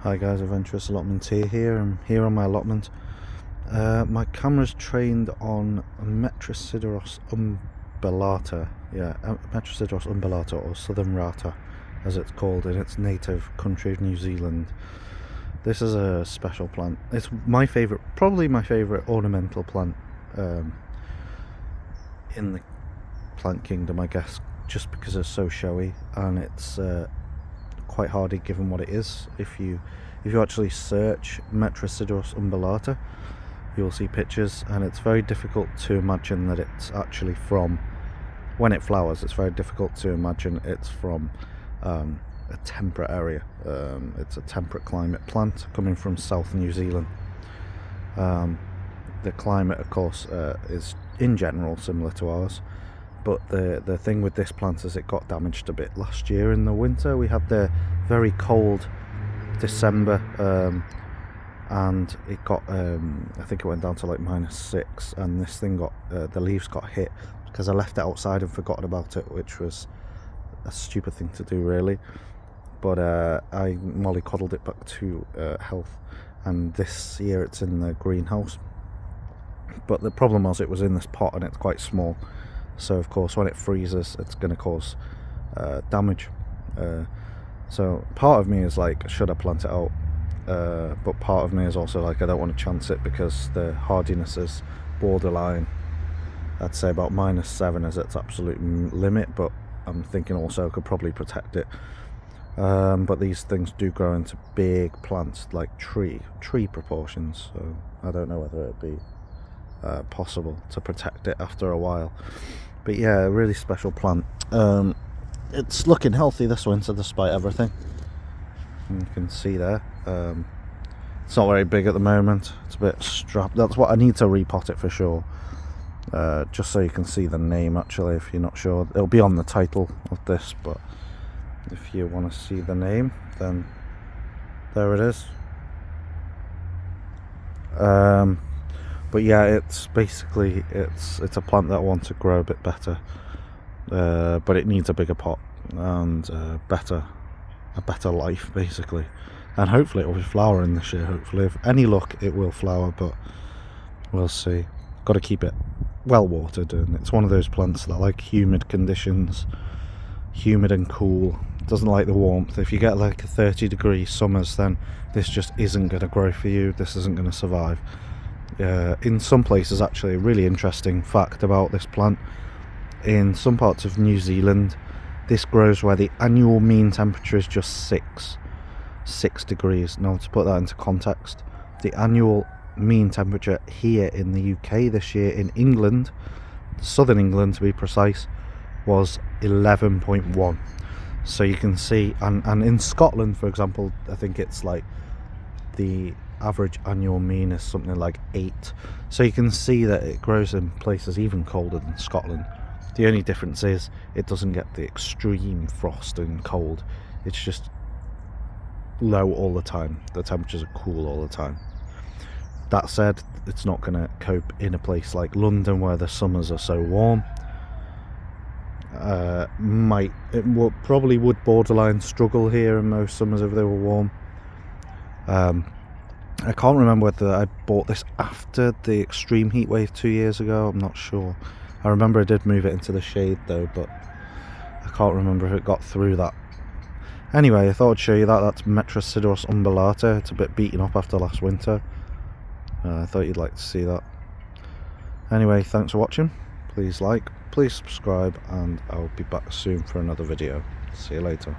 Hi guys, Adventurous Allotment here. I'm here on my allotment. My camera's trained on Metrosideros umbellata. Yeah, Metrosideros umbellata, or Southern Rata as it's called in its native country of New Zealand. This is a special plant. It's my favourite, probably my favourite ornamental plant in the plant kingdom, I guess, just because it's so showy, and it's quite hardy given what it is. If you actually search Metrosideros umbellata, you'll see pictures, and it's very difficult to imagine that it's actually from, when it flowers, it's very difficult to imagine it's from a temperate area. It's a temperate climate plant coming from South New Zealand. The climate, of course, is in general similar to ours, but the thing with this plant is it got damaged a bit last year in the winter. We had the very cold December, and it got I think it went down to like -6, and this thing got the leaves got hit because I left it outside and forgotten about it, which was a stupid thing to do really, but I mollycoddled it back to health, and this year it's in the greenhouse. But the problem was it was in this pot and it's quite small, so of course when it freezes it's going to cause damage. So part of me is like, should I plant it out? But part of me is also like, I don't want to chance it because the hardiness is borderline. I'd say about -7 is its absolute limit, but I'm thinking also I could probably protect it. But these things do grow into big plants, like tree proportions, so I don't know whether it'd be possible to protect it after a while. But yeah, a really special plant. It's looking healthy this winter despite everything. You can see there, it's not very big at the moment. It's a bit strapped. That's what I need to repot it for sure, just so you can see the name. Actually, if you're not sure, it'll be on the title of this, but if you want to see the name, then there it is. But yeah, it's basically it's a plant that I want to grow a bit better, but it needs a bigger pot and a better life basically, and hopefully it will be flowering this year. Hopefully, if any luck, it will flower, but we'll see. Got to keep it well watered, and it's one of those plants that like humid conditions, humid and cool. Doesn't like the warmth. If you get like a 30-degree summers, then this just isn't going to grow for you. This isn't going to survive. In some places, actually, a really interesting fact about this plant, in some parts of New Zealand, this grows where the annual mean temperature is just 6 degrees. Now, to put that into context, the annual mean temperature here in the UK this year in England, southern England to be precise, was 11.1. So you can see, and in Scotland, for example, I think it's like the average annual mean is something like 8. So you can see that it grows in places even colder than Scotland. The only difference is it doesn't get the extreme frost and cold. It's just low all the time. The temperatures are cool all the time. That said, it's not going to cope in a place like London where the summers are so warm. It probably would borderline struggle here in most summers if they were warm. I can't remember whether I bought this after the extreme heat wave 2 years ago. I'm not sure. I remember I did move it into the shade though, but I can't remember if it got through that. Anyway, I thought I'd show you that. That's Metrosideros umbellata. It's a bit beaten up after last winter. I thought you'd like to see that. Anyway, thanks for watching. Please like, please subscribe, and I'll be back soon for another video. See you later.